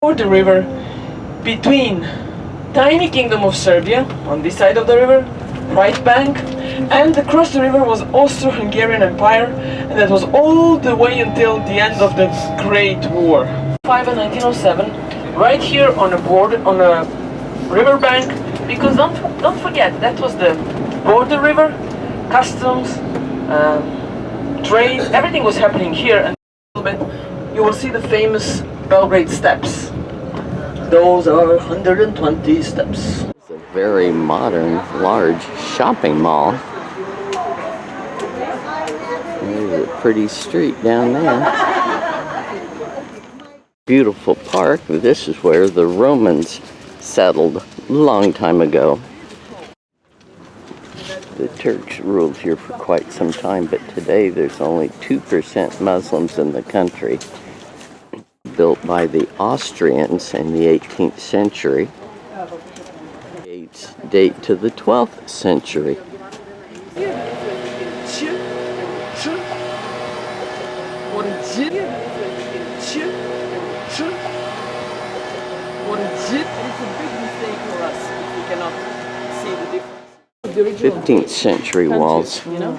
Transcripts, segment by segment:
Or the river between tiny kingdom of Serbia on this side of the river, right bank, and across the river was Austro-Hungarian Empire, and that was all the way until the end of the Great War. 1907, right here on a border, on a river bank, because don't forget that was the border river, customs, trade, everything was happening here, and a little bit you will see the famous Belgrade steps. Those are 120 steps. It's a very modern, large shopping mall. There's a pretty street down there. Beautiful park. This is where the Romans settled a long time ago. The Turks ruled here for quite some time, but today there's only 2% Muslims in the country. Built by the Austrians in the 18th century. Gates date to the 12th century. It's a big mistake for us if we cannot see the difference. The 15th century walls. You know,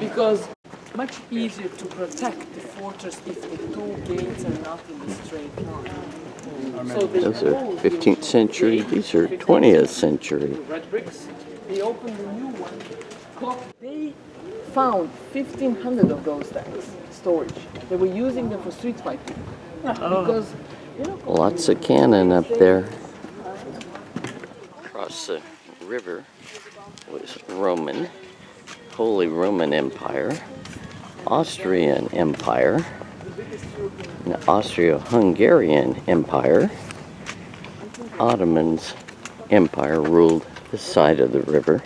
because much easier to protect the fortress if the two gates are not in the straight line. So those are 15th century, these are 20th century. Red bricks. They opened a new one. They found 1,500 of those tanks storage. They were using them for street fighting. Because, you know, Lots of cannon up there. Across the river was Roman, Holy Roman Empire, Austrian Empire, the Austro-Hungarian Empire. Ottoman's empire ruled this side of the river,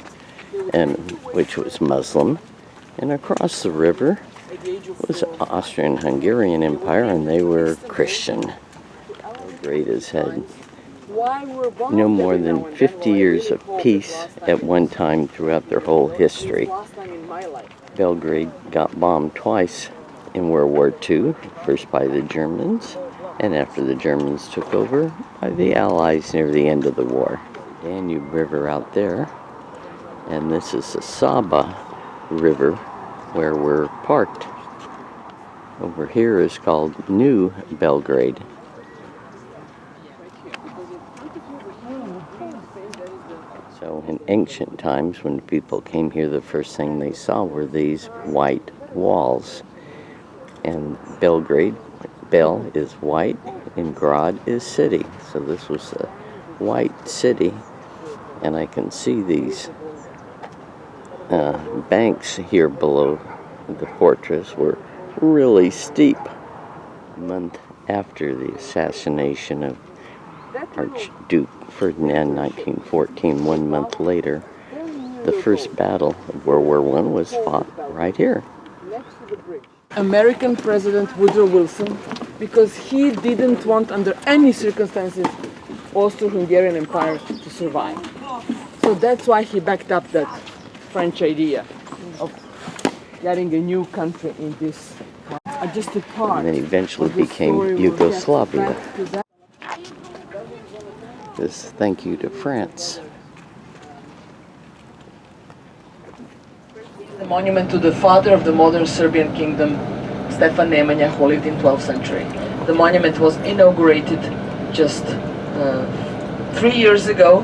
and which was Muslim. And across the river was Austrian-Hungarian Empire, and they were Christian. Belgrade has had no more than 50 years of peace at one time throughout their whole history. Belgrade got bombed twice in World War II, first by the Germans, and after the Germans took over, by the Allies near the end of the war. Danube River out there, and this is the Saba River where we're parked. Over here is called New Belgrade. So in ancient times, when people came here, the first thing they saw were these white walls. And Belgrade, Bel is white, and Grad is city. So this was a white city, and I can see these banks here below the fortress were really steep. A month after the assassination of Archduke Ferdinand, 1914, 1 month later, the first battle of World War I was fought right here. American President Woodrow Wilson, because he didn't want under any circumstances Austro-Hungarian Empire to survive. So that's why he backed up that French idea of getting a new country in this. Just a part. And then eventually became Yugoslavia. This thank you to France. The monument to the father of the modern Serbian kingdom, Stefan Nemanja, who lived in 12th century. The monument was inaugurated just 3 years ago.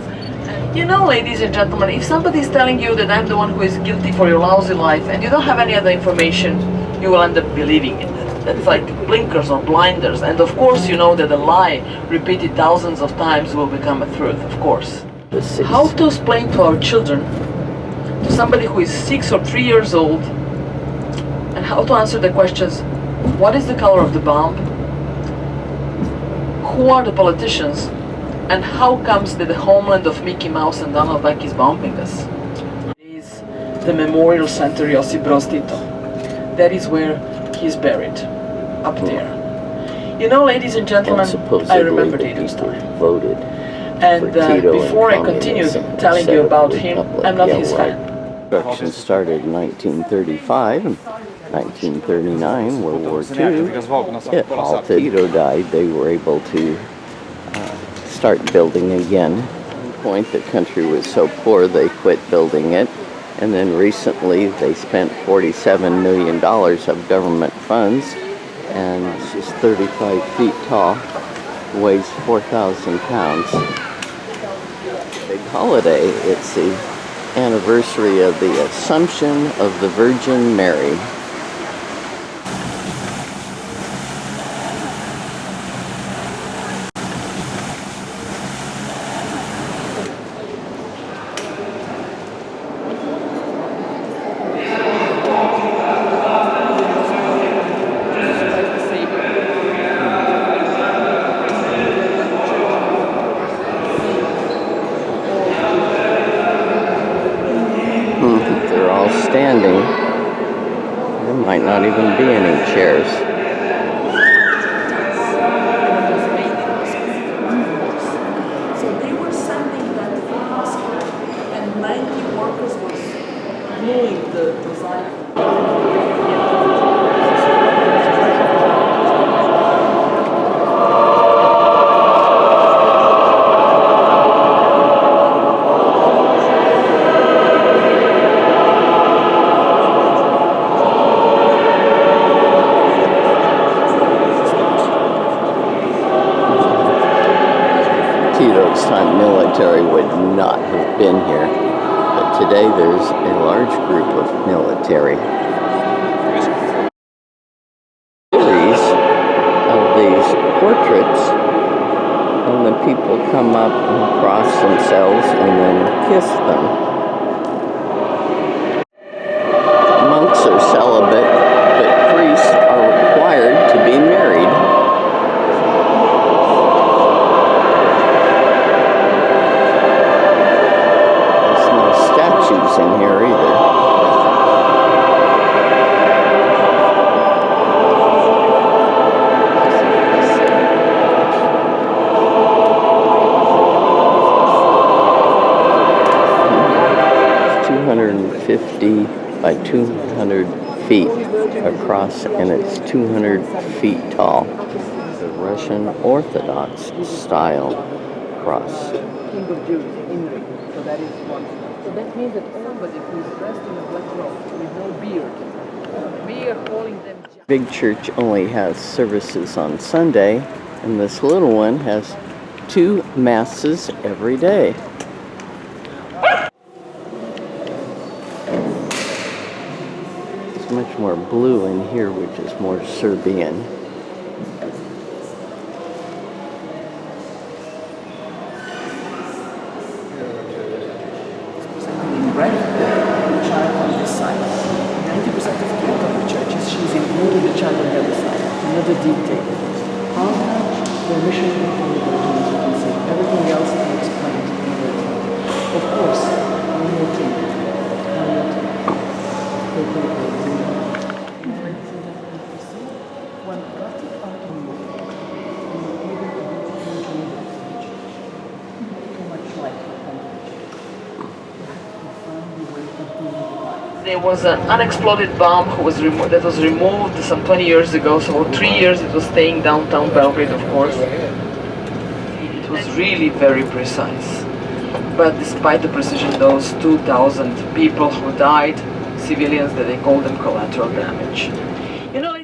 You know, ladies and gentlemen, if somebody is telling you that I'm the one who is guilty for your lousy life and you don't have any other information, you will end up believing it. That's like blinkers or blinders. And of course you know that a lie repeated thousands of times will become a truth, of course. How to explain to our children, to somebody who is 6 or 3 years old, and how to answer the questions, what is the color of the bomb? Who are the politicians? And how comes that the homeland of Mickey Mouse and Donald Duck is bombing us? It is the Memorial Center Josip Broz Tito. That is where he's buried, up there. You know, ladies and gentlemen, I remember Tito's time. Voted. And before I continue telling you about him, I'm not his fan. Construction started in 1935, 1939, World War II. It halted. Tito died, they were able to start building again. At one point, the country was so poor they quit building it. And then recently, they spent $47 million of government funds. And it's just 35 feet tall, weighs 4,000 pounds. Big holiday. It's the anniversary of the Assumption of the Virgin Mary. They're all standing. There might not even be any chairs. So they were sending that from Moscow, and 90 workers were gluing the design. Tito's time military would not have been here, but today there's a large group of military. Series of these portraits, and the people come up and cross themselves and then kiss them. Monks are celibate, but priests are required to be married. In here either. It's 250 by 200 feet across, and it's 200 feet tall. The Russian Orthodox style cross. King of Jews, Inri. So that is one. So that means that everybody who is dressed in a black robe with no beard, we are calling them. Big church only has services on Sunday, and this little one has 2 masses every day. It's much more blue in here, which is more Serbian. Right? The child on this side. 90% of the Catholic churches, she's including the child on the other side. Another detail. Altar, the mission of the Virgin, as you can see. Everything else I explained in the Of course, one more thing. When Gothic art removed, too much light for temperature. There was an unexploded bomb that was removed some 20 years ago, so for 3 years it was staying downtown Belgrade, of course. It was really very precise. But despite the precision, those 2,000 people who died, civilians, that they call them collateral damage. You know,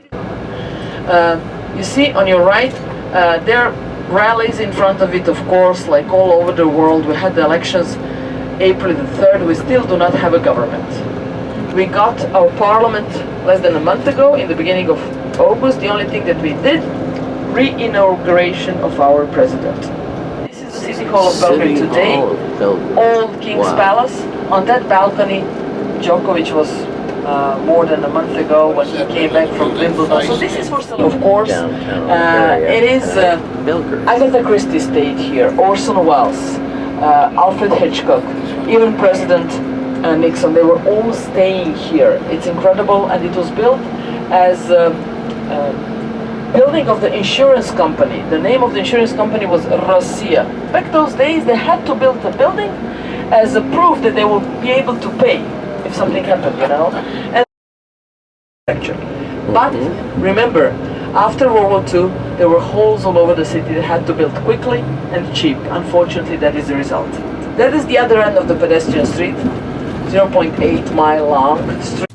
you see on your right, there are rallies in front of it, of course, like all over the world. We had the elections April the 3rd, we still do not have a government. We got our parliament less than a month ago, in the beginning of August. The only thing that we did, re-inauguration of our president. This is the City Hall of Belgrade today, old King's Palace. On that balcony, Djokovic was more than a month ago when he came back from Wimbledon. So this is for some, of course. It is Agatha Christie stayed here, Orson Welles, Alfred Hitchcock, even President Nixon. They were all staying here. It's incredible, and it was built as a building of the insurance company. The name of the insurance company was Russia. Back those days, they had to build a building as a proof that they will be able to pay if something happened, you know. And but remember, After World War II, there were holes all over the city that had to build quickly and cheap. Unfortunately, that is the result. That is the other end of the pedestrian street, 0.8 mile long street.